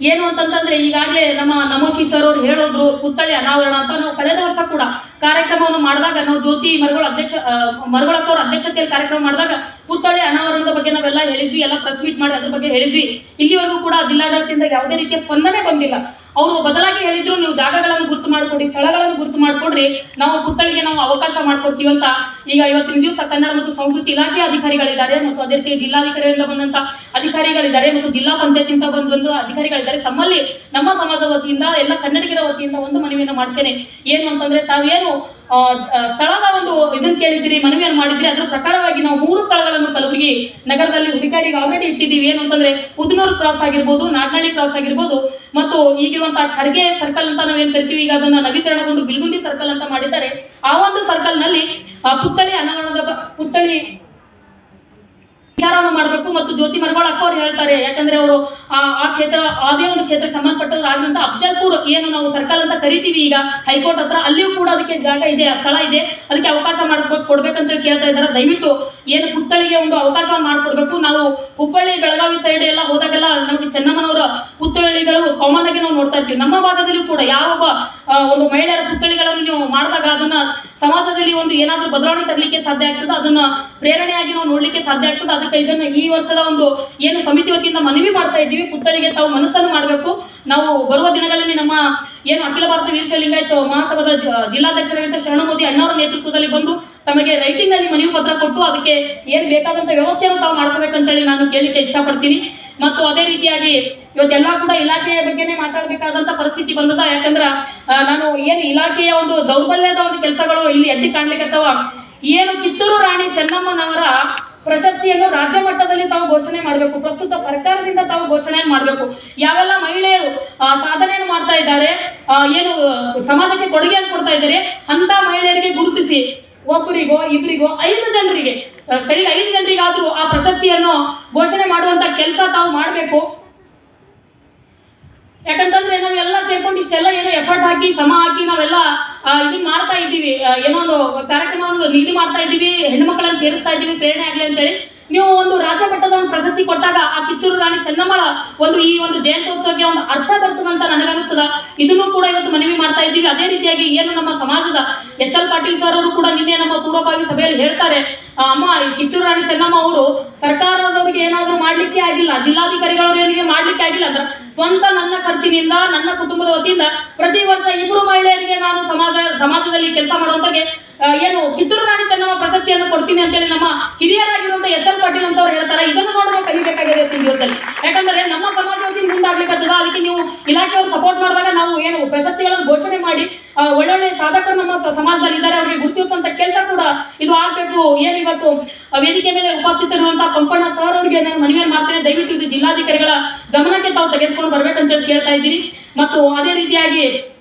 ಏನು ಅಂತಂತಂದ್ರೆ ಈಗಾಗಲೇ ನಮ್ಮ ನಮೋಶಿ ಸರ್ ಅವರು ಹೇಳೋದ್ರು ಪುತ್ಥಳಿ ಅನಾವರಣ ಅಂತ. ನಾವು ಕಳೆದ ವರ್ಷ ಕೂಡ ಕಾರ್ಯಕ್ರಮವನ್ನು ಮಾಡಿದಾಗ ನಾವು ಜ್ಯೋತಿ ಮರಗೊಳಕ್ಕ ಅವರ ಅಧ್ಯಕ್ಷತೆಯಲ್ಲಿ ಕಾರ್ಯಕ್ರಮ ಮಾಡಿದಾಗ ಪುತ್ಥಳಿ ಅನಾವರಣದ ಬಗ್ಗೆ ನಾವೆಲ್ಲ ಹೇಳಿದ್ವಿ, ಎಲ್ಲ ಪ್ರೆಸ್ ಮೀಟ್ ಮಾಡಿ ಅದ್ರ ಬಗ್ಗೆ ಹೇಳಿದ್ವಿ. ಇಲ್ಲಿವರೆಗೂ ಕೂಡ ಜಿಲ್ಲಾಡಳಿತದಿಂದ ಯಾವುದೇ ರೀತಿಯ ಸ್ಪಂದನೆ ಬಂದಿಲ್ಲ. ಅವರು ಬದಲಾಗಿ ಹೇಳಿದ್ರು, ನೀವು ಜಾಗಗಳನ್ನು ಗುರುತು ಮಾಡಿಕೊಡಿ, ಸ್ಥಳಗಳನ್ನು ಗುರುತು ಮಾಡಿಕೊಡ್ರಿ, ನಾವು ಪುತ್ಥಳಿಗೆ ನಾವು ಅವಕಾಶ ಮಾಡಿಕೊಡ್ತೀವಿ ಅಂತ. ಈಗ ಇವತ್ತಿನ ದಿವಸ ಕನ್ನಡ ಮತ್ತು ಸಂಸ್ಕೃತಿ ಇಲಾಖೆಯ ಅಧಿಕಾರಿಗಳಿದ್ದಾರೆ ಮತ್ತು ಅದೇ ರೀತಿ ಜಿಲ್ಲಾಧಿಕಾರಿಗಳಿಂದ ಬಂದಂತ ಅಧಿಕಾರಿಗಳಿದ್ದಾರೆ ಮತ್ತು ಜಿಲ್ಲಾ ಪಂಚಾಯತಿಂದ ಬಂದ ಅಧಿಕಾರಿಗಳಿದ್ದಾರೆ. ತಮ್ಮಲ್ಲಿ ನಮ್ಮ ಸಮಾಜದ ವತಿಯಿಂದ ಎಲ್ಲ ಕನ್ನಡಿಗರ ವತಿಯಿಂದ ಒಂದು ಮನವಿಯನ್ನು ಮಾಡ್ತೇನೆ. ಏನು ಅಂತಂದ್ರೆ, ತಾವೇನು ಸ್ಥಳದ ಒಂದು ಇದನ್ನು ಕೇಳಿದ್ರಿ, ಮನವಿಯನ್ನು ಮಾಡಿದ್ರಿ, ಅದರ ಪ್ರಕಾರವಾಗಿ ನಾವು 3 ಸ್ಥಳಗಳನ್ನು ಕಲಬುರಗಿ ನಗರದಲ್ಲಿ ಹುಡುಕಾಡಿಗೆ ಆಲ್ರೆಡಿ ಇಟ್ಟಿದ್ದೀವಿ. ಏನು ಅಂತಂದ್ರೆ ಉದ್ನೂರು ಕ್ರಾಸ್ ಆಗಿರ್ಬೋದು, ನಾಗನಹಳ್ಳಿ ಕ್ರಾಸ್ ಆಗಿರ್ಬೋದು, ಮತ್ತು ಈಗಿರುವಂತಹ ಖರ್ಗೆ ಸರ್ಕಲ್ ಅಂತ ನಾವೇನ್ ಕರಿತೀವಿ, ಈಗ ಅದನ್ನ ನವೀಕರಣಗೊಂಡು ಬಿಲ್ಗುಂದಿ ಸರ್ಕಲ್ ಅಂತ ಮಾಡಿದ್ದಾರೆ. ಆ ಒಂದು ಸರ್ಕಲ್ ನಲ್ಲಿ ಪುತ್ಥಳಿ ಪುತ್ಥಳಿ ವಿಚಾರವನ್ನು ಮಾಡಬೇಕು. ಮತ್ತು ಜ್ಯೋತಿ ಮರಗೊಳಕ್ಕ ಅವ್ರು ಹೇಳ್ತಾರೆ, ಯಾಕಂದ್ರೆ ಅವರು ಆ ಕ್ಷೇತ್ರ ಅದೇ ಒಂದು ಕ್ಷೇತ್ರಕ್ಕೆ ಸಂಬಂಧಪಟ್ಟವ್ರು ಆಗಿರುವಂತ ಅಫ್ಜಲ್ಪುರ್ ಏನು ನಾವು ಸರ್ಕಲ್ ಅಂತ ಕರಿತೀವಿ ಈಗ ಹೈಕೋರ್ಟ್ ಹತ್ರ, ಅಲ್ಲಿಯೂ ಕೂಡ ಅದಕ್ಕೆ ಜಾಗ ಇದೆ, ಸ್ಥಳ ಇದೆ, ಅದಕ್ಕೆ ಅವಕಾಶ ಕೊಡ್ಬೇಕಂತ ಕೇಳ್ತಾ ಇದ್ದಾರೆ. ದಯವಿಟ್ಟು ಏನು ಪುತ್ಥಳಿಗೆ ಒಂದು ಅವಕಾಶವನ್ನು ಮಾಡಿಕೊಡ್ಬೇಕು. ನಾವು ಹುಬ್ಬಳ್ಳಿ ಬೆಳಗಾವಿ ಸೈಡ್ ಎಲ್ಲ ಹೋದಾಗೆಲ್ಲ ನಮಗೆ ಚೆನ್ನಮ್ಮನವರ ಪುತ್ಥಳಿಗಳು ಕಾಮನ್ ಆಗಿ ನಾವು ನೋಡ್ತಾ ಇರ್ತೀವಿ. ನಮ್ಮ ಭಾಗದಲ್ಲಿಯೂ ಕೂಡ ಯಾವ ಒಂದು ಮಹಿಳೆಯರ ಪುತ್ಥಳಿಗಳನ್ನು ನೀವು ಮಾಡಿದಾಗ ಅದನ್ನ ಸಮಾಜದಲ್ಲಿ ಒಂದು ಏನಾದ್ರೂ ಬದಲಾವಣೆ ತರಲಿಕ್ಕೆ ಸಾಧ್ಯ ಆಗ್ತದೆ, ಅದನ್ನ ಪ್ರೇರಣೆಯಾಗಿ ನಾವು ನೋಡ್ಲಿಕ್ಕೆ ಸಾಧ್ಯ ಆಗ್ತದೆ. ಅದಕ್ಕೆ ಇದನ್ನ ಈ ವರ್ಷದ ಒಂದು ಏನು ಸಮಿತಿ ವತಿಯಿಂದ ಮನವಿ ಮಾಡ್ತಾ ಇದ್ದೀವಿ, ಪುತ್ಥಳಿಗೆ ತಾವು ಮನಸ್ಸನ್ನು ಮಾಡಬೇಕು. ನಾವು ಬರುವ ದಿನಗಳಲ್ಲಿ ನಮ್ಮ ಏನು ಅಖಿಲ ಭಾರತ ವೀರಶೈವ ಲಿಂಗಾಯತ ಮಹಾಸಭಾದ ಜಿಲ್ಲಾಧ್ಯಕ್ಷರಾಗಿದ್ದ ಶರಣ ಮೋದಿ ಅಣ್ಣವರ ನೇತೃತ್ವದಲ್ಲಿ ಬಂದು ತಮಗೆ ರೈಟಿಂಗ್ ನಲ್ಲಿ ಮನವಿ ಪತ್ರ ಕೊಟ್ಟು ಅದಕ್ಕೆ ಏನು ಬೇಕಾದಂತ ವ್ಯವಸ್ಥೆಯನ್ನು ತಾವು ಮಾಡ್ಕೋಬೇಕಂತೇಳಿ ನಾನು ಕೇಳಲಿಕ್ಕೆ ಇಷ್ಟಪಡ್ತೀನಿ. ಮತ್ತು ಅದೇ ರೀತಿಯಾಗಿ ಇವತ್ತೆಲ್ಲ ಕೂಡ ಇಲಾಖೆಯ ಬಗ್ಗೆನೇ ಮಾತಾಡಬೇಕಾದಂತ ಪರಿಸ್ಥಿತಿ ಬಂದದ. ಯಾಕಂದ್ರ ನಾನು ಏನು ಇಲಾಖೆಯ ಒಂದು ದೌರ್ಬಲ್ಯದ ಒಂದು ಕೆಲಸಗಳು ಇಲ್ಲಿ ಎದ್ದಿ ಕಾಣ್ಲಿಕ್ಕತ್ತವ. ಏನು ಕಿತ್ತೂರು ರಾಣಿ ಚೆನ್ನಮ್ಮನವರ ಪ್ರಶಸ್ತಿಯನ್ನು ರಾಜ್ಯ ಮಟ್ಟದಲ್ಲಿ ತಾವು ಘೋಷಣೆ ಮಾಡಬೇಕು. ಪ್ರಸ್ತುತ ಸರ್ಕಾರದಿಂದ ತಾವು ಘೋಷಣೆ ಮಾಡಬೇಕು. ಯಾವೆಲ್ಲ ಮಹಿಳೆಯರು ಸಾಧನೆಯನ್ನು ಮಾಡ್ತಾ ಇದ್ದಾರೆ, ಏನು ಸಮಾಜಕ್ಕೆ ಕೊಡುಗೆಯನ್ನು ಕೊಡ್ತಾ ಇದ್ದಾರೆ, ಅಂತ ಮಹಿಳೆಯರಿಗೆ ಗುರುತಿಸಿ ಒಬ್ಬರಿಗೋ ಇಬ್ಬರಿಗೋ 5 ಜನರಿಗೆ ಕಡೆಗೆ 5 ಜನರಿಗಾದ್ರೂ ಆ ಪ್ರಶಸ್ತಿಯನ್ನು ಘೋಷಣೆ ಮಾಡುವಂತ ಕೆಲಸ ತಾವು ಮಾಡಬೇಕು. ಯಾಕಂತಂದ್ರೆ ನಾವೆಲ್ಲ ಸೇರ್ಕೊಂಡು ಇಷ್ಟೆಲ್ಲ ಏನೋ ಎಫರ್ಟ್ ಹಾಕಿ ಶ್ರಮ ಹಾಕಿ ನಾವೆಲ್ಲ ಇದನ್ನ ಮಾಡ್ತಾ ಇದ್ದೀವಿ, ಏನೋ ಒಂದು ಕಾರ್ಯಕ್ರಮವನ್ನು ನಿಗದಿ ಮಾಡ್ತಾ ಇದ್ದೀವಿ, ಹೆಣ್ಣುಮಕ್ಕಳನ್ನು ಸೇರಿಸ್ತಾ ಇದ್ದೀವಿ ಪ್ರೇರಣೆ ಆಗ್ಲಿ ಅಂತೇಳಿ. ನೀವು ಒಂದು ರಾಜ್ಯ ಮಟ್ಟದ ಒಂದು ಪ್ರಶಸ್ತಿ ಕೊಟ್ಟಾಗ ಆ ಕಿತ್ತೂರು ರಾಣಿ ಚೆನ್ನಮ್ಮಳ ಒಂದು ಈ ಒಂದು ಜಯಂತ್ಯೋತ್ಸವಕ್ಕೆ ಒಂದು ಅರ್ಥ ಬರ್ತದಂತ ನನಗನ್ನಿಸ್ತದ. ಇದನ್ನು ಕೂಡ ಇವತ್ತು ಮನವಿ ಮಾಡ್ತಾ ಇದ್ದೀವಿ. ಅದೇ ರೀತಿಯಾಗಿ ಏನು ನಮ್ಮ ಸಮಾಜದ SL ಪಾಟೀಲ್ ಸರ್ ಅವರು ಕೂಡ ನಿನ್ನೆ ನಮ್ಮ ಪೂರ್ವಭಾವಿ ಸಭೆಯಲ್ಲಿ ಹೇಳ್ತಾರೆ, ಅಮ್ಮ ಕಿತ್ತೂರು ರಾಣಿ ಚೆನ್ನಮ್ಮ ಅವರು ಸರ್ಕಾರದವರಿಗೆ ಏನಾದ್ರೂ ಮಾಡ್ಲಿಕ್ಕೆ ಆಗಿಲ್ಲ, ಜಿಲ್ಲಾಧಿಕಾರಿಗಳವರಿಗೆ ಮಾಡ್ಲಿಕ್ಕೆ ಆಗಿಲ್ಲ ಅಂದ್ರೆ ಸ್ವಂತ ನನ್ನ ಖರ್ಚಿನಿಂದ ನನ್ನ ಕುಟುಂಬದ ವತಿಯಿಂದ ಪ್ರತಿ ವರ್ಷ 2 ಮಹಿಳೆಯರಿಗೆ ನಾನು ಸಮಾಜದಲ್ಲಿ ಕೆಲಸ ಮಾಡುವಂತಗೆ ಏನು ಕಿತ್ತೂರು ರಾಣಿ ಚೆನ್ನಮ್ಮ ಪ್ರಶಸ್ತಿಯನ್ನು ಕೊಡ್ತೀನಿ ಅಂತೇಳಿ ನಮ್ಮ ಹಿರಿಯರಾಗಿರುವಂತ SL ಪಾಟೀಲ್ ಅಂತವ್ರು ಹೇಳ್ತಾರೆ. ಇದನ್ನು ನೋಡುವ ಕಲಿಬೇಕಾಗಿದೆ ಜೀವನದಲ್ಲಿ. ಯಾಕಂದ್ರೆ ನಮ್ಮ ಸಮಾಜ ವತಿಯಿಂದ ಮುಂದಾಗ್ಲಿಕ್ಕತ್ತದ. ಅದಕ್ಕೆ ನೀವು ಇಲಾಖೆಯವರು ಸಪೋರ್ಟ್ ಮಾಡಿದಾಗ ನಾವು ಏನು ಪ್ರಶಸ್ತಿಗಳನ್ನು ಘೋಷಣೆ ಮಾಡಿ ಒಳ್ಳೊಳ್ಳೆ ಸಾಧಕರು ನಮ್ಮ ಸಮಾಜದಲ್ಲಿ ಇದ್ದಾರೆ, ಅವರಿಗೆ ಗುರುತಿಸುವಂತ ಕೆಲಸ ಕೂಡ ಇದು ಆಗ್ಬೇಕು. ಏನು ಇವತ್ತು ವೇದಿಕೆ ಮೇಲೆ ಉಪಸ್ಥಿತರಿರುವಂತಹ ಪಂಪಣ್ಣ ಸರ್ ಅವರಿಗೆ ನಾನು ಮನವಿಯನ್ನು ಮಾಡ್ತೇನೆ, ದಯವಿಟ್ಟು ಇದು ಜಿಲ್ಲಾಧಿಕಾರಿಗಳ ಗಮನಕ್ಕೆ ತಾವು ತೆಗೆದುಕೊಂಡು ಬರ್ಬೇಕಂತೇಳಿ ಕೇಳ್ತಾ ಇದ್ದೀನಿ. ಮತ್ತು ಅದೇ ರೀತಿಯಾಗಿ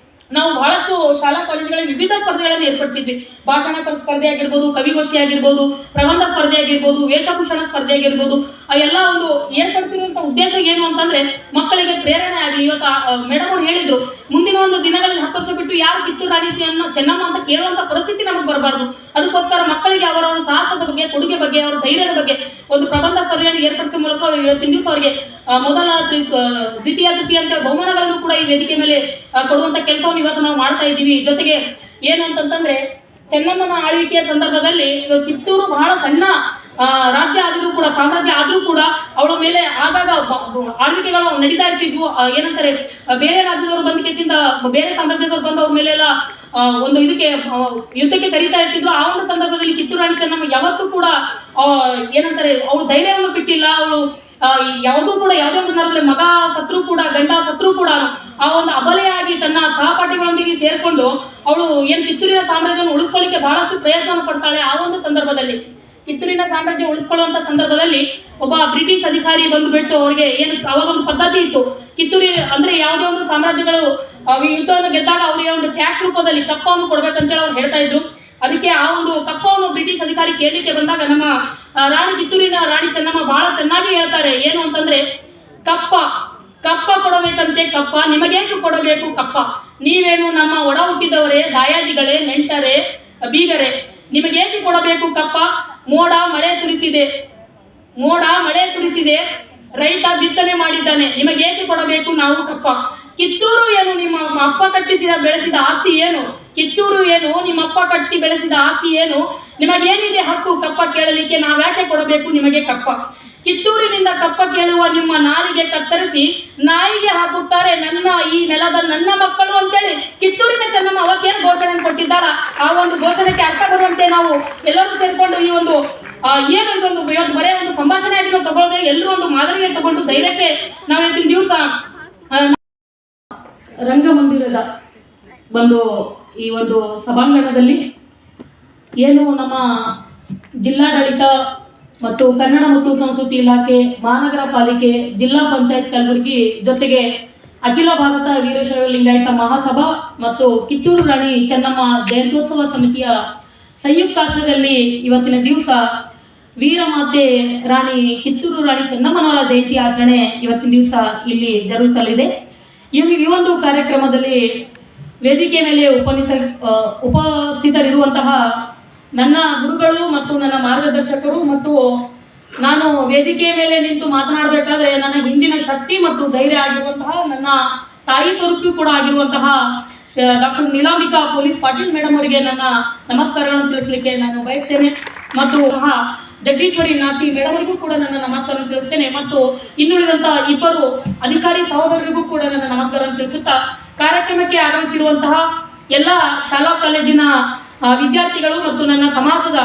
ನಾವು ಬಹಳಷ್ಟು ಶಾಲಾ ಕಾಲೇಜುಗಳಲ್ಲಿ ವಿವಿಧ ಸ್ಪರ್ಧೆಗಳನ್ನು ಏರ್ಪಡಿಸಿದ್ವಿ. ಭಾಷಣ ಸ್ಪರ್ಧೆ ಆಗಿರ್ಬೋದು, ಕವಿಗೋಷ್ಠಿ ಆಗಿರ್ಬೋದು, ಪ್ರಬಂಧ ಸ್ಪರ್ಧೆ ಆಗಿರ್ಬೋದು, ವೇಷಭೂಷಣ ಸ್ಪರ್ಧೆ ಆಗಿರ್ಬೋದು, ಎಲ್ಲ ಒಂದು ಏರ್ಪಡಿಸಿರುವಂತ ಉದ್ದೇಶ ಏನು ಅಂತಂದ್ರೆ ಮಕ್ಕಳಿಗೆ ಪ್ರೇರಣೆ ಆಗಲಿ. ಇವತ್ತು ಮೇಡಮ್ ಅವ್ರು ಹೇಳಿದ್ರು, ಮುಂದಿನ ಒಂದು ದಿನಗಳಲ್ಲಿ 10 ವರ್ಷ ಬಿಟ್ಟು ಯಾರು ಕಿತ್ತೂರು ರಾಣಿ ಚೆನ್ನಮ್ಮ ಅಂತ ಕೇಳುವಂತ ಪರಿಸ್ಥಿತಿ ನಮಗೆ ಬರಬಾರ್ದು. ಅದಕ್ಕೋಸ್ಕರ ಮಕ್ಕಳಿಗೆ ಅವರ ಸಾಹಸದ ಬಗ್ಗೆ, ಕೊಡುಗೆ ಬಗ್ಗೆ, ಅವರ ಧೈರ್ಯದ ಬಗ್ಗೆ ಒಂದು ಪ್ರಬಂಧ ಸ್ಪರ್ಧೆಯನ್ನು ಏರ್ಪಡಿಸುವ ಮೂಲಕ ಇವತ್ತಿನ ದಿವಸ ಅವರಿಗೆ ಮೊದಲ, ದ್ವಿತೀಯ, ತೃತೀಯ ಅಂತ ಬಹುಮಾನಗಳನ್ನು ಕೂಡ ಈ ವೇದಿಕೆ ಮೇಲೆ ಕೊಡುವಂತ ಕೆಲಸವನ್ನು ಇವತ್ತು ನಾವು ಮಾಡ್ತಾ ಇದ್ದೀವಿ. ಜೊತೆಗೆ ಏನು ಅಂತಂತಂದ್ರೆ ಚೆನ್ನಮ್ಮನ ಆಳ್ವಿಕೆಯ ಸಂದರ್ಭದಲ್ಲಿ ಕಿತ್ತೂರು ಬಹಳ ಸಣ್ಣ ರಾಜ್ಯ ಆದ್ರೂ ಕೂಡ, ಸಾಮ್ರಾಜ್ಯ ಆದ್ರೂ ಕೂಡ ಅವಳ ಮೇಲೆ ಆಗಾಗ ಆಳ್ವಿಕೆಗಳು ನಡೀತಾ ಇರ್ತಿದ್ವು. ಏನಂತಾರೆ, ಬೇರೆ ರಾಜ್ಯದವರು ಬಂದ ಕೇಸಿಂದ ಬೇರೆ ಸಾಮ್ರಾಜ್ಯದವರು ಬಂದು ಅವ್ರ ಮೇಲೆಲ್ಲ ಒಂದು ಇದಕ್ಕೆ ಯುದ್ಧಕ್ಕೆ ಕರೀತಾ ಇರ್ತಿದ್ರು. ಆ ಒಂದು ಸಂದರ್ಭದಲ್ಲಿ ಕಿತ್ತೂರು ರಾಣಿ ಚೆನ್ನಮ್ಮ ಯಾವತ್ತೂ ಕೂಡ ಏನಂತಾರೆ ಅವಳು ಧೈರ್ಯವನ್ನು ಬಿಟ್ಟಿಲ್ಲ. ಅವಳು ಯಾವುದೂ ಕೂಡ ಯಾವುದೇ ಒಂದು ಸಂದರ್ಭದಲ್ಲಿ ಮಗ ಸತ್ರು ಕೂಡ, ಗಂಡ ಸತ್ರು ಕೂಡ ಆ ಒಂದು ಅಬಲೆಯಾಗಿ ತನ್ನ ಸಹಪಾಠಿಗಳೊಂದಿಗೆ ಸೇರ್ಕೊಂಡು ಅವಳು ಏನು ಕಿತ್ತೂರಿನ ಸಾಮ್ರಾಜ್ಯವನ್ನು ಉಳಿಸ್ಕೊಳ್ಳಿಕ್ಕೆ ಬಹಳಷ್ಟು ಪ್ರಯತ್ನವನ್ನು ಪಡ್ತಾಳೆ. ಆ ಒಂದು ಸಂದರ್ಭದಲ್ಲಿ ಕಿತ್ತೂರಿನ ಸಾಮ್ರಾಜ್ಯ ಉಳಿಸ್ಕೊಳ್ಳುವಂತ ಸಂದರ್ಭದಲ್ಲಿ ಒಬ್ಬ ಬ್ರಿಟಿಷ್ ಅಧಿಕಾರಿ ಬಂದುಬಿಟ್ಟು ಅವ್ರಿಗೆ ಏನು ಅವಾಗ ಒಂದು ಪದ್ಧತಿ ಇತ್ತು, ಕಿತ್ತೂರಿ ಅಂದ್ರೆ ಯಾವುದೇ ಒಂದು ಸಾಮ್ರಾಜ್ಯಗಳು ಯುದ್ಧವನ್ನು ಗೆದ್ದಾಗ ಅವರಿಗೆ ಒಂದು ಟ್ಯಾಕ್ಸ್ ರೂಪದಲ್ಲಿ ಕಪ್ಪವನ್ನು ಕೊಡ್ಬೇಕಂತೇಳಿ ಅವ್ರು ಹೇಳ್ತಾ ಇದ್ರು. ಅದಕ್ಕೆ ಆ ಒಂದು ಕಪ್ಪವನ್ನು ಬ್ರಿಟಿಷ್ ಅಧಿಕಾರಿ ಕೇಳಲಿಕ್ಕೆ ಬಂದಾಗ ನಮ್ಮ ಕಿತ್ತೂರಿನ ರಾಣಿ ಚೆನ್ನಮ್ಮ ಬಹಳ ಚೆನ್ನಾಗಿ ಹೇಳ್ತಾರೆ. ಏನು ಅಂತಂದ್ರೆ, ಕಪ್ಪ ಕೊಡಬೇಕಂತೆ, ಕಪ್ಪ ನಿಮಗೇಕೆ ಕೊಡಬೇಕು ಕಪ್ಪ, ನೀವೇನು ನಮ್ಮ ಒಡ ಹುಟ್ಟಿದವರೇ, ದಾಯಾದಿಗಳೇ, ನೆಂಟರೇ, ಬೀಗರೇ, ನಿಮಗೇಕೆ ಕೊಡಬೇಕು ಕಪ್ಪ. ಮೋಡ ಮಳೆ ಸುರಿಸಿದೆ, ರೈತ ಬಿತ್ತನೆ ಮಾಡಿದ್ದಾನೆ, ನಿಮಗೇಕೆ ಕೊಡಬೇಕು ನಾವು ಕಪ್ಪ? ಕಿತ್ತೂರು ಏನು ನಿಮ್ಮ ಅಪ್ಪ ಕಟ್ಟಿಸಿದ ಬೆಳೆಸಿದ ಆಸ್ತಿ ಏನು? ಕಿತ್ತೂರು ಏನು ನಿಮ್ಮ ಅಪ್ಪ ಕಟ್ಟಿ ಬೆಳೆಸಿದ ಆಸ್ತಿ ಏನು? ನಿಮಗೇನಿದೆ ಹಕ್ಕು ಕಪ್ಪ ಕೇಳಲಿಕ್ಕೆ? ನಾವ್ಯಾಕೆ ಕೊಡಬೇಕು ನಿಮಗೆ ಕಪ್ಪ? ಕಿತ್ತೂರಿನಿಂದ ಕಪ್ಪ ಕೇಳುವ ನಿಮ್ಮ ನಾಲಿಗೆ ಕತ್ತರಿಸಿ ನಾಯಿಗೆ ಹಾಕುತ್ತಾರೆ ನನ್ನ ಈ ನೆಲದ ನನ್ನ ಮಕ್ಕಳು ಅಂತೇಳಿ ಕಿತ್ತೂರಿನ ಚೆನ್ನಮ್ಮ ಅವತ್ತೇನು ಘೋಷಣೆ ಕೊಟ್ಟಿದ್ದಾಳ ಆ ಒಂದು ಘೋಷಣೆಗೆ ಅರ್ಥ ಬರುವಂತೆ ನಾವು ಎಲ್ಲರೂ ಸೇರ್ಕೊಂಡು ಈ ಒಂದು ಏನು ಇದೊಂದು ಇವತ್ತು ಬರೇ ಒಂದು ಸಂಭಾಷಣೆ ಆಗಿ ನಾವು ತಗೊಳ್ಳೋದೇ ಎಲ್ಲರೂ ಒಂದು ಮಾದರಿயை ತಗೊಂಡು ಧೈರ್ಯಕ್ಕೆ ನಾವು ಇವತ್ತಿನ ದಿವಸ ರಂಗಮಂದಿರದ ಒಂದು ಈ ಒಂದು ಸಭಾಂಗಣದಲ್ಲಿ ಏನು ನಮ್ಮ ಜಿಲ್ಲಾಡಳಿತ ಮತ್ತು ಕನ್ನಡ ಮತ್ತು ಸಂಸ್ಕೃತಿ ಇಲಾಖೆ, ಮಹಾನಗರ ಪಾಲಿಕೆ, ಜಿಲ್ಲಾ ಪಂಚಾಯತ್ ಕಲಬುರಗಿ ಜೊತೆಗೆ ಅಖಿಲ ಭಾರತ ವೀರಶೈವ ಲಿಂಗಾಯತ ಮಹಾಸಭಾ ಮತ್ತು ಕಿತ್ತೂರು ರಾಣಿ ಚೆನ್ನಮ್ಮ ಜಯಂತ್ಯೋತ್ಸವ ಸಮಿತಿಯ ಸಂಯುಕ್ತಾಶ್ರಯದಲ್ಲಿ ಇವತ್ತಿನ ದಿವಸ ವೀರಮಾತೆ ರಾಣಿ ಕಿತ್ತೂರು ರಾಣಿ ಚೆನ್ನಮ್ಮನವರ ಜಯಂತಿ ಆಚರಣೆ ಇವತ್ತಿನ ದಿವಸ ಇಲ್ಲಿ ಜರುಗುತ್ತಲಿದೆ. ಈ ಒಂದು ಕಾರ್ಯಕ್ರಮದಲ್ಲಿ ವೇದಿಕೆ ಮೇಲೆ ಉಪಸ್ಥಿತರಿರುವಂತಹ ನನ್ನ ಗುರುಗಳು ಮತ್ತು ನನ್ನ ಮಾರ್ಗದರ್ಶಕರು ಮತ್ತು ನಾನು ವೇದಿಕೆಯ ಮೇಲೆ ನಿಂತು ಮಾತನಾಡಬೇಕಾದ್ರೆ ನನ್ನ ಹಿಂದಿನ ಶಕ್ತಿ ಮತ್ತು ಧೈರ್ಯ ಆಗಿರುವಂತಹ ನನ್ನ ತಾಯಿ ಸ್ವರೂಪಿ ಕೂಡ ಆಗಿರುವಂತಹ doctor Neelambika police Patil madam ಅವರಿಗೆ ನನ್ನ ನಮಸ್ಕಾರಗಳನ್ನು ತಿಳಿಸಲಿಕ್ಕೆ ನಾನು ಬಯಸ್ತೇನೆ ಮತ್ತು ಜಗದೀಶ್ವರಿ ನಾಸಿ ಮೇಡಮ್ ಅವರಿಗೂ ಕೂಡ ನನ್ನ ನಮಸ್ಕಾರ ತಿಳಿಸ್ತೇನೆ ಮತ್ತು ಇನ್ನುಳಿದಂತಹ ಇಬ್ಬರು ಅಧಿಕಾರಿ ಸಹೋದರರಿಗೂ ಕೂಡ ನನ್ನ ನಮಸ್ಕಾರ ತಿಳಿಸುತ್ತಾ ಕಾರ್ಯಕ್ರಮಕ್ಕೆ ಆಗಮಿಸಿರುವಂತಹ ಎಲ್ಲ ಶಾಲಾ ಕಾಲೇಜಿನ ವಿದ್ಯಾರ್ಥಿಗಳು ಮತ್ತು ನನ್ನ ಸಮಾಜದ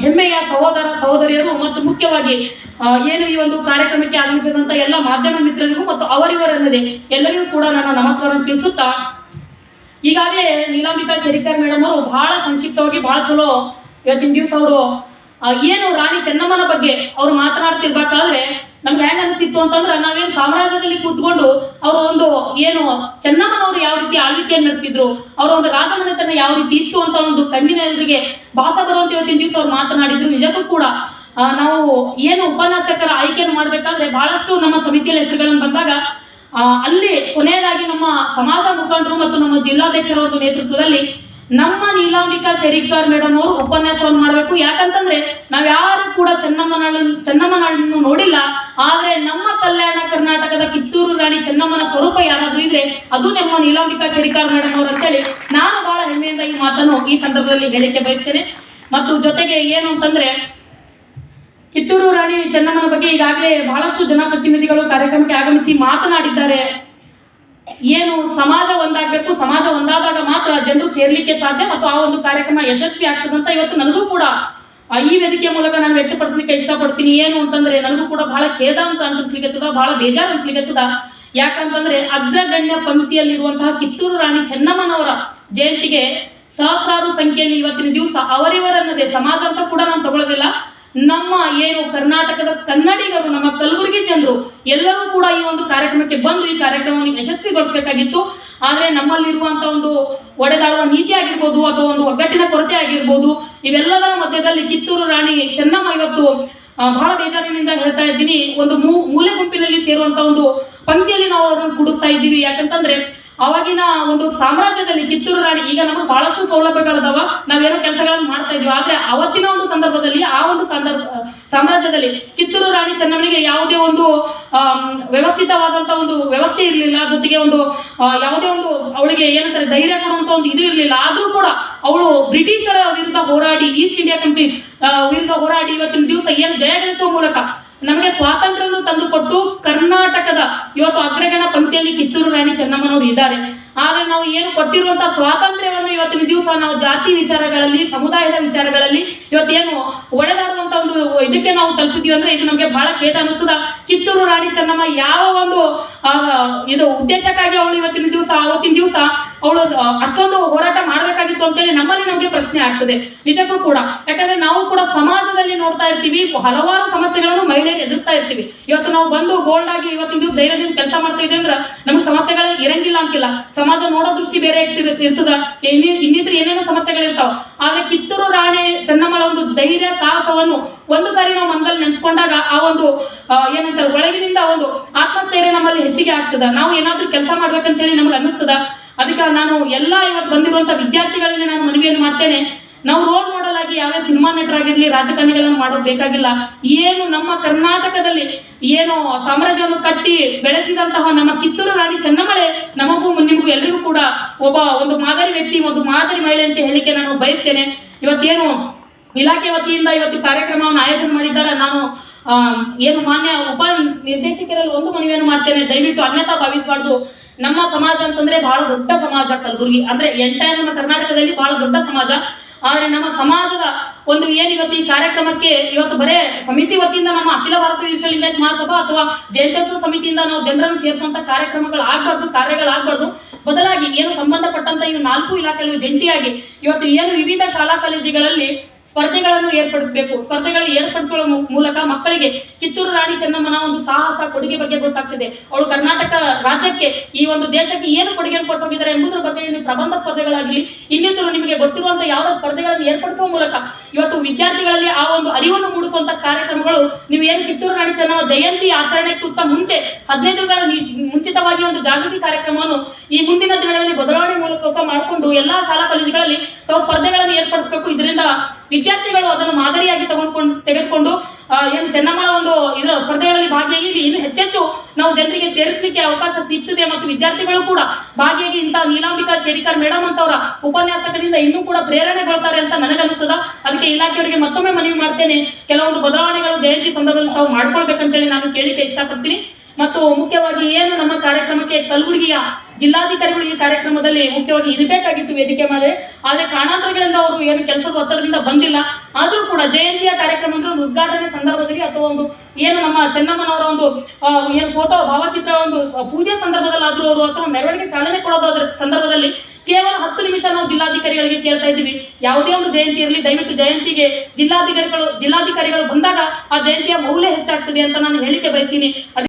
ಹೆಮ್ಮೆಯ ಸಹೋದರ ಸಹೋದರಿಯರು ಮತ್ತು ಮುಖ್ಯವಾಗಿ ಏನು ಈ ಒಂದು ಕಾರ್ಯಕ್ರಮಕ್ಕೆ ಆಗಮಿಸಿದಂತ ಎಲ್ಲ ಮಾಧ್ಯಮ ಮಿತ್ರರಿಗೂ ಮತ್ತು ಅವರಿವರನ್ನದೇ ಎಲ್ಲರಿಗೂ ಕೂಡ ನನ್ನ ನಮಸ್ಕಾರ ತಿಳಿಸುತ್ತಾ ಈಗಾಗಲೇ ನೀಲಾಂಬಿಕಾ ಶೇರಿಕರ್ ಮೇಡಮ್ ಅವರು ಬಹಳ ಸಂಕ್ಷಿಪ್ತವಾಗಿ ಬಹಳ ಚಲೋ ಇವತ್ತಿನ ದಿವಸ ಅವರು ಏನು ರಾಣಿ ಚೆನ್ನಮ್ಮನ ಬಗ್ಗೆ ಅವ್ರು ಮಾತನಾಡ್ತಿರ್ಬೇಕಾದ್ರೆ ನಮ್ಗೆ ಹೆಂಗ್ ಅನಿಸ್ತಿತ್ತು ಅಂತಂದ್ರೆ ನಾವೇನು ಸಾಮ್ರಾಜ್ಯದಲ್ಲಿ ಕೂತ್ಕೊಂಡು ಅವರು ಒಂದು ಏನು ಚೆನ್ನಮ್ಮನವರು ಯಾವ ರೀತಿ ಆಳ್ವಿಕೆಯನ್ನು ನಡೆಸಿದ್ರು, ಅವರ ಒಂದು ರಾಜಮನೆತನ ಯಾವ ರೀತಿ ಇತ್ತು ಅಂತ ಒಂದು ಕಣ್ಣಿನ ಎದುರಿಗೆ ಭಾಸ ಬರುವಂತ ಇವತ್ತಿನ ದಿವಸ ಅವ್ರು ಮಾತನಾಡಿದ್ರು. ನಿಜಕ್ಕೂ ಕೂಡ ನಾವು ಏನು ಉಪನ್ಯಾಸಕರ ಆಯ್ಕೆಯನ್ನು ಮಾಡ್ಬೇಕಾದ್ರೆ ಬಹಳಷ್ಟು ನಮ್ಮ ಸಮಿತಿಯಲ್ಲಿ ಹೆಸರುಗಳನ್ನು ಬಂದಾಗ ಅಲ್ಲಿ ಕೊನೆಯದಾಗಿ ನಮ್ಮ ಸಮಾಜ ಮುಖಂಡರು ಮತ್ತು ನಮ್ಮ ಜಿಲ್ಲಾಧ್ಯಕ್ಷರ ಒಂದು ನೇತೃತ್ವದಲ್ಲಿ ನಮ್ಮ ನೀಲಾಂಬಿಕಾ ಶೇರಿಕರ್ ಮೇಡಮ್ ಅವರು ಉಪನ್ಯಾಸವನ್ನು ಮಾಡಬೇಕು. ಯಾಕಂತಂದ್ರೆ ನಾವ್ಯಾರು ಕೂಡ ಚೆನ್ನಮ್ಮನನ್ನು ನೋಡಿಲ್ಲ, ಆದ್ರೆ ನಮ್ಮ ಕಲ್ಯಾಣ ಕರ್ನಾಟಕದ ಕಿತ್ತೂರು ರಾಣಿ ಚೆನ್ನಮ್ಮನ ಸ್ವರೂಪ ಯಾರಾದ್ರೂ ಇದ್ರೆ ಅದು ನಮ್ಮ ನೀಲಾಂಬಿಕಾ ಶೇರಿಕರ್ ಮೇಡಮ್ ಅವರು ಅಂತೇಳಿ ನಾನು ಬಹಳ ಹೆಮ್ಮೆಯಿಂದ ಈ ಮಾತನ್ನು ಈ ಸಂದರ್ಭದಲ್ಲಿ ಹೇಳಿಕೆ ಬಯಸ್ತೇನೆ. ಮತ್ತು ಜೊತೆಗೆ ಏನು ಅಂತಂದ್ರೆ ಕಿತ್ತೂರು ರಾಣಿ ಚೆನ್ನಮ್ಮನ ಬಗ್ಗೆ ಈಗಾಗಲೇ ಬಹಳಷ್ಟು ಜನಪ್ರತಿನಿಧಿಗಳು ಕಾರ್ಯಕ್ರಮಕ್ಕೆ ಆಗಮಿಸಿ ಮಾತನಾಡಿದ್ದಾರೆ. ಏನು ಸಮಾಜ ಒಂದಾಗಬೇಕು, ಸಮಾಜ ಒಂದಾದಾಗ ಮಾತ್ರ ಜನರು ಸೇರ್ಲಿಕ್ಕೆ ಸಾಧ್ಯ ಮತ್ತು ಆ ಒಂದು ಕಾರ್ಯಕ್ರಮ ಯಶಸ್ವಿ ಆಗ್ತದಂತ ಇವತ್ತು ನನಗೂ ಕೂಡ ಈ ವೇದಿಕೆಯ ಮೂಲಕ ನಾನು ವ್ಯಕ್ತಪಡಿಸಲಿಕ್ಕೆ ಇಷ್ಟಪಡ್ತೀನಿ. ಏನು ಅಂತಂದ್ರೆ ನನಗೂ ಕೂಡ ಬಹಳ ಖೇದ ಅಂತ ಅನ್ಸ್ಲಿಕ್ಕತ್ತದ, ಬಹಳ ಬೇಜಾರು ಅನ್ಸ್ಲಿಕ್ಕತ್ತದ. ಯಾಕಂತಂದ್ರೆ ಅಗ್ರಗಣ್ಯ ಪಂಕ್ತಿಯಲ್ಲಿರುವಂತಹ ಕಿತ್ತೂರು ರಾಣಿ ಚೆನ್ನಮ್ಮನವರ ಜಯಂತಿಗೆ ಸಹಸ್ರಾರು ಸಂಖ್ಯೆಯಲ್ಲಿ ಇವತ್ತಿನ ದಿವಸ ಅವರಿವರನ್ನದೇ ಸಮಾಜ ಅಂತ ಕೂಡ ನಾನು ತಗೊಳ್ಳೋದಿಲ್ಲ, ನಮ್ಮ ಏನು ಕರ್ನಾಟಕದ ಕನ್ನಡಿಗರು, ನಮ್ಮ ಕಲಬುರಗಿ ಜನರು ಎಲ್ಲರೂ ಕೂಡ ಈ ಒಂದು ಕಾರ್ಯಕ್ರಮಕ್ಕೆ ಬಂದು ಈ ಕಾರ್ಯಕ್ರಮವನ್ನು ಯಶಸ್ವಿಗೊಳಿಸಬೇಕಾಗಿತ್ತು. ಆದ್ರೆ ನಮ್ಮಲ್ಲಿರುವಂತ ಒಂದು ಒಡೆದಾಡುವ ನೀತಿ ಆಗಿರ್ಬೋದು ಅಥವಾ ಒಂದು ಒಗ್ಗಟ್ಟಿನ ಕೊರತೆ ಆಗಿರ್ಬೋದು, ಇವೆಲ್ಲದರ ಮಧ್ಯದಲ್ಲಿ ಕಿತ್ತೂರು ರಾಣಿ ಚೆನ್ನಮ್ಮ ಇವತ್ತು ಬಹಳ ಬೇಜಾರಿನಿಂದ ಹೇಳ್ತಾ ಇದ್ದೀನಿ, ಒಂದು ಮೂಲೆ ಗುಂಪಿನಲ್ಲಿ ಸೇರುವಂತ ಒಂದು ಪಂಕ್ತಿಯಲ್ಲಿ ನಾವು ಅವರನ್ನು ಕೂಡಿಸ್ತಾ ಇದ್ದೀವಿ. ಯಾಕಂತಂದ್ರೆ ಅವಾಗಿನ ಒಂದು ಸಾಮ್ರಾಜ್ಯದಲ್ಲಿ ಕಿತ್ತೂರು ರಾಣಿ, ಈಗ ನಮಗೆ ಬಹಳಷ್ಟು ಸೌಲಭ್ಯಗಳದಾವ, ನಾವೇನೋ ಕೆಲಸಗಳನ್ನು ಮಾಡ್ತಾ ಇದೀವಿ, ಆದ್ರೆ ಅವತ್ತಿನ ಒಂದು ಸಂದರ್ಭದಲ್ಲಿ ಆ ಒಂದು ಸಾಮ್ರಾಜ್ಯದಲ್ಲಿ ಕಿತ್ತೂರು ರಾಣಿ ಚೆನ್ನಮ್ಮನಿಗೆ ಯಾವುದೇ ಒಂದು ವ್ಯವಸ್ಥಿತವಾದಂತ ಒಂದು ವ್ಯವಸ್ಥೆ ಇರಲಿಲ್ಲ. ಜೊತೆಗೆ ಒಂದು ಯಾವುದೇ ಒಂದು ಅವಳಿಗೆ ಏನಂತಾರೆ ಧೈರ್ಯ ಕೊಡುವಂತ ಒಂದು ಇದು ಇರಲಿಲ್ಲ. ಆದ್ರೂ ಕೂಡ ಅವಳು ಬ್ರಿಟಿಷರ ವಿರುದ್ಧ ಹೋರಾಡಿ, ಈಸ್ಟ್ ಇಂಡಿಯಾ ಕಂಪನಿ ವಿರುದ್ಧ ಹೋರಾಡಿ ಇವತ್ತಿನ ದಿವಸ ಏನು ಜಯಗಳಿಸುವ ಮೂಲಕ ನಮಗೆ ಸ್ವಾತಂತ್ರ್ಯವನ್ನು ತಂದುಕೊಟ್ಟು ಕರ್ನಾಟಕದ ಇವತ್ತು ಅಗ್ರಗಣ ಪಂಕ್ತಿಯಲ್ಲಿ ಕಿತ್ತೂರು ರಾಣಿ ಚೆನ್ನಮ್ಮನವರು ಇದ್ದಾರೆ. ಆದ್ರೆ ನಾವು ಏನು ಕೊಟ್ಟಿರುವಂತಹ ಸ್ವಾತಂತ್ರ್ಯವನ್ನು ಇವತ್ತಿನ ದಿವಸ ನಾವು ಜಾತಿ ವಿಚಾರಗಳಲ್ಲಿ, ಸಮುದಾಯದ ವಿಚಾರಗಳಲ್ಲಿ ಇವತ್ತೇನು ಒಡೆದಾಡುವಂತ ಒಂದು ಇದಕ್ಕೆ ನಾವು ತಲುಪಿದೀವಿ ಅಂದ್ರೆ ಇದು ನಮಗೆ ಬಹಳ ಖೇದ ಅನಿಸ್ತದ. ಕಿತ್ತೂರು ರಾಣಿ ಚೆನ್ನಮ್ಮ ಯಾವ ಒಂದು ಇದು ಉದ್ದೇಶಕ್ಕಾಗಿ ಅವಳು ಇವತ್ತಿನ ದಿವಸ ಅವತ್ತಿನ ದಿವಸ ಅವಳು ಅಷ್ಟೊಂದು ಹೋರಾಟ ಮಾಡಬೇಕಾಗಿತ್ತು ಅಂತೇಳಿ ನಮ್ಮಲ್ಲಿ ನಮಗೆ ಪ್ರಶ್ನೆ ಆಗ್ತದೆ ನಿಜಕ್ಕೂ ಕೂಡ. ಯಾಕಂದ್ರೆ ನಾವು ಕೂಡ ಸಮಾಜದಲ್ಲಿ ನೋಡ್ತಾ ಇರ್ತೀವಿ, ಹಲವಾರು ಸಮಸ್ಯೆಗಳನ್ನು ಮಹಿಳೆಯರು ಎದುರಿಸ್ತಾ ಇರ್ತೀವಿ. ಇವತ್ತು ನಾವು ಬಂದು ಬೋಲ್ಡ್ ಆಗಿ ಇವತ್ತಿನ ದಿವಸ ಧೈರ್ಯದಿಂದ ಕೆಲಸ ಮಾಡ್ತಾ ಇದ್ದೀವಿ ಅಂದ್ರೆ ನಮಗೆ ಸಮಸ್ಯೆಗಳು ಇರಂಗಿಲ್ಲ ಅಂತಿಲ್ಲ. ಸಮಾಜ ನೋಡೋ ದೃಷ್ಟಿ ಬೇರೆ ಇರ್ತದ, ಇನ್ನಿತರ ಏನೇನೋ ಸಮಸ್ಯೆಗಳಿರ್ತಾವ. ಆದ್ರೆ ಕಿತ್ತೂರು ರಾಣಿ ಚೆನ್ನಮ್ಮಳ ಒಂದು ಧೈರ್ಯ ಸಾಹಸವನ್ನು ಒಂದು ಸಾರಿ ನಾವು ಮನದಲ್ಲಿ ನೆನೆಸ್ಕೊಂಡಾಗ ಆ ಒಂದು ಏನಂತಾರೆ ಒಳಗಿನಿಂದ ಒಂದು ಆತ್ಮಸ್ಥೈರ್ಯ ನಮ್ಮಲ್ಲಿ ಹೆಚ್ಚಿಗೆ ಆಗ್ತದ. ನಾವು ಏನಾದ್ರೂ ಕೆಲಸ ಮಾಡ್ಬೇಕಂತೇಳಿ ನಮ್ಗೆ ಅನ್ನಿಸ್ತದ. ಅದಕ್ಕೆ ನಾನು ಎಲ್ಲ ಇವತ್ತು ಬಂದಿರುವಂತ ವಿದ್ಯಾರ್ಥಿಗಳಿಗೆ ನಾನು ಮನವಿಯನ್ನು ಮಾಡ್ತೇನೆ, ನಾವು ರೋಲ್ ಮಾಡೆಲ್ ಆಗಿ ಯಾವ್ಯಾವ ಸಿನಿಮಾ ನಟರಾಗಿರ್ಲಿ, ರಾಜಕಾರಣಿಗಳನ್ನು ಮಾಡೋದು ಬೇಕಾಗಿಲ್ಲ. ಏನು ನಮ್ಮ ಕರ್ನಾಟಕದಲ್ಲಿ ಏನು ಸಾಮ್ರಾಜ್ಯವನ್ನು ಕಟ್ಟಿ ಬೆಳೆಸಿದಂತಹ ನಮ್ಮ ಕಿತ್ತೂರು ರಾಣಿ ಚೆನ್ನಮ್ಮಳೆ ನಮಗೂ ನಿಮಗೂ ಎಲ್ರಿಗೂ ಕೂಡ ಒಂದು ಮಾದರಿ ವ್ಯಕ್ತಿ, ಒಂದು ಮಾದರಿ ಮಹಿಳೆ ಅಂತ ಹೇಳಿಕೆ ನಾನು ಬಯಸ್ತೇನೆ. ಇವತ್ತೇನು ಇಲಾಖೆ ವತಿಯಿಂದ ಇವತ್ತು ಕಾರ್ಯಕ್ರಮವನ್ನು ಆಯೋಜನೆ ಮಾಡಿದ್ದಾರೆ. ನಾನು ಏನು ಮಾನ್ಯ ಉಪ ನಿರ್ದೇಶಕರಲ್ಲಿ ಒಂದು ಮನವಿಯನ್ನು ಮಾಡ್ತೇನೆ, ದಯವಿಟ್ಟು ಅನ್ಯತಾ ಭಾವಿಸಬಾರ್ದು. ನಮ್ಮ ಸಮಾಜ ಅಂತಂದ್ರೆ ಬಹಳ ದೊಡ್ಡ ಸಮಾಜ ಕಲಬುರಗಿ, ಅಂದ್ರೆ ಎಂಟೈರ್ ನಮ್ಮ ಕರ್ನಾಟಕದಲ್ಲಿ ಬಹಳ ದೊಡ್ಡ ಸಮಾಜ. ಆದ್ರೆ ನಮ್ಮ ಸಮಾಜದ ಒಂದು ಏನಿವತ್ತು ಈ ಕಾರ್ಯಕ್ರಮಕ್ಕೆ ಇವತ್ತು ಬರೇ ಸಮಿತಿ ವತಿಯಿಂದ ನಮ್ಮ ಅಖಿಲ ಭಾರತ ವಿಶ್ವಲಿಂಗಾಯತ ಮಹಾಸಭಾ ಅಥವಾ ಜಯಂತ್ಯೋತ್ಸವ ಸಮಿತಿಯಿಂದ ನಾವು ಜನರನ್ನು ಸೇರಿಸುವಂತ ಕಾರ್ಯಕ್ರಮಗಳು ಆಗ್ಬಾರ್ದು, ಕಾರ್ಯಗಳಾಗಬಾರ್ದು. ಬದಲಾಗಿ ಏನು ಸಂಬಂಧಪಟ್ಟಂತ ಇವು 4 ಇಲಾಖೆಗಳು ಜಂಟಿಯಾಗಿ ಇವತ್ತು ಏನು ವಿವಿಧ ಶಾಲಾ ಕಾಲೇಜುಗಳಲ್ಲಿ ಸ್ಪರ್ಧೆಗಳನ್ನು ಏರ್ಪಡಿಸಬೇಕು. ಸ್ಪರ್ಧೆಗಳು ಏರ್ಪಡಿಸುವ ಮೂಲಕ ಮಕ್ಕಳಿಗೆ ಕಿತ್ತೂರು ರಾಣಿ ಚೆನ್ನಮ್ಮನ ಒಂದು ಸಾಹಸ ಕೊಡುಗೆ ಬಗ್ಗೆ ಗೊತ್ತಾಗ್ತಿದೆ. ಅವಳು ಕರ್ನಾಟಕ ರಾಜ್ಯಕ್ಕೆ, ಈ ಒಂದು ದೇಶಕ್ಕೆ ಏನು ಕೊಡುಗೆಯನ್ನು ಕೊಟ್ಟೋಗಿದ್ದಾರೆ ಎಂಬುದರ ಬಗ್ಗೆ ಪ್ರಬಂಧ ಸ್ಪರ್ಧೆಗಳಾಗಲಿ ಇನ್ನಿತರು ನಿಮಗೆ ಗೊತ್ತಿರುವಂತಹ ಯಾವುದೇ ಸ್ಪರ್ಧೆಗಳನ್ನು ಏರ್ಪಡಿಸುವ ಮೂಲಕ ಇವತ್ತು ವಿದ್ಯಾರ್ಥಿಗಳಲ್ಲಿ ಆ ಒಂದು ಅರಿವನ್ನು ಮೂಡಿಸುವಂತ ಕಾರ್ಯಕ್ರಮಗಳು, ನೀವು ಏನು ಕಿತ್ತೂರು ರಾಣಿ ಚೆನ್ನಮ್ಮ ಜಯಂತಿ ಆಚರಣೆಗಿಂತ ಮುಂಚೆ 15 ದಿನಗಳ ಮುಂಚಿತವಾಗಿ ಒಂದು ಜಾಗೃತಿ ಕಾರ್ಯಕ್ರಮವನ್ನು ಈ ಮುಂದಿನ ದಿನಗಳಲ್ಲಿ ಬದಲಾವಣೆ ಮೂಲಕ ಮಾಡಿಕೊಂಡು ಎಲ್ಲಾ ಶಾಲಾ ಕಾಲೇಜುಗಳಲ್ಲಿ ತಾವು ಸ್ಪರ್ಧೆಗಳನ್ನು ಏರ್ಪಡಿಸಬೇಕು. ಇದರಿಂದ ವಿದ್ಯಾರ್ಥಿಗಳು ಅದನ್ನು ಮಾದರಿಯಾಗಿ ತೆಗೆದುಕೊಂಡು ಏನು ಚೆನ್ನಮ್ಮಳ ಒಂದು ಇದರ ಸ್ಪರ್ಧೆಗಳಲ್ಲಿ ಭಾಗಿಯಾಗಿ ಇನ್ನು ಹೆಚ್ಚೆಚ್ಚು ನಾವು ಜನರಿಗೆ ಸೇರಿಸಲಿಕ್ಕೆ ಅವಕಾಶ ಸಿಗ್ತದೆ. ಮತ್ತು ವಿದ್ಯಾರ್ಥಿಗಳು ಕೂಡ ಭಾಗಿಯಾಗಿ ಇಂತಹ ನೀಲಾಂಬಿಕಾ ಶೇರಿಕರ್ ಮೇಡಮ್ ಅಂತವರ ಉಪನ್ಯಾಸಕರಿಂದ ಇನ್ನೂ ಕೂಡ ಪ್ರೇರಣೆಗೊಳ್ತಾರೆ ಅಂತ ನನಗನ್ನಿಸ್ತದ. ಅದಕ್ಕೆ ಇಲಾಖೆಯವರಿಗೆ ಮತ್ತೊಮ್ಮೆ ಮನವಿ ಮಾಡ್ತೇನೆ, ಕೆಲವೊಂದು ಬದಲಾವಣೆಗಳು ಜಯಂತಿ ಸಂದರ್ಭದಲ್ಲಿ ತಾವು ಮಾಡ್ಕೊಳ್ಬೇಕಂತೇಳಿ ನಾನು ಕೇಳಿಕೆ ಇಷ್ಟಪಡ್ತೀನಿ. ಮತ್ತು ಮುಖ್ಯವಾಗಿ ಏನು ನಮ್ಮ ಕಾರ್ಯಕ್ರಮಕ್ಕೆ ಕಲಬುರಗಿಯ ಜಿಲ್ಲಾಧಿಕಾರಿಗಳು ಈ ಕಾರ್ಯಕ್ರಮದಲ್ಲಿ ಮುಖ್ಯವಾಗಿ ಇರಬೇಕಾಗಿತ್ತು ವೇದಿಕೆ ಮೇಲೆ, ಆದರೆ ಕಾರಣಾಂತರಗಳಿಂದ ಅವರು ಏನು ಕೆಲಸದ ಒತ್ತಡದಿಂದ ಬಂದಿಲ್ಲ. ಆದರೂ ಕೂಡ ಜಯಂತಿಯ ಕಾರ್ಯಕ್ರಮ ಅಂದ್ರೆ ಒಂದು ಉದ್ಘಾಟನೆ ಸಂದರ್ಭದಲ್ಲಿ ಅಥವಾ ಒಂದು ಏನು ನಮ್ಮ ಚೆನ್ನಮ್ಮನವರ ಒಂದು ಏನು ಫೋಟೋ ಭಾವಚಿತ್ರ ಒಂದು ಪೂಜೆ ಸಂದರ್ಭದಲ್ಲಾದರೂ ಅವರು ಅಥವಾ ಮೆರವಣಿಗೆ ಚಾಲನೆ ಕೊಡೋದಾದ್ರ ಸಂದರ್ಭದಲ್ಲಿ ಕೇವಲ 10 ನಿಮಿಷ ನಾವು ಜಿಲ್ಲಾಧಿಕಾರಿಗಳಿಗೆ ಕೇಳ್ತಾ ಇದ್ದೀವಿ. ಯಾವುದೇ ಒಂದು ಜಯಂತಿ ಇರಲಿ, ದಯವಿಟ್ಟು ಜಯಂತಿಗೆ ಜಿಲ್ಲಾಧಿಕಾರಿಗಳು ಬಂದಾಗ ಆ ಜಯಂತಿಯ ಮೌಲ್ಯ ಹೆಚ್ಚಾಗ್ತದೆ ಅಂತ ನಾನು ಹೇಳಿಕೆ ಬಯಸ್ತೀನಿ.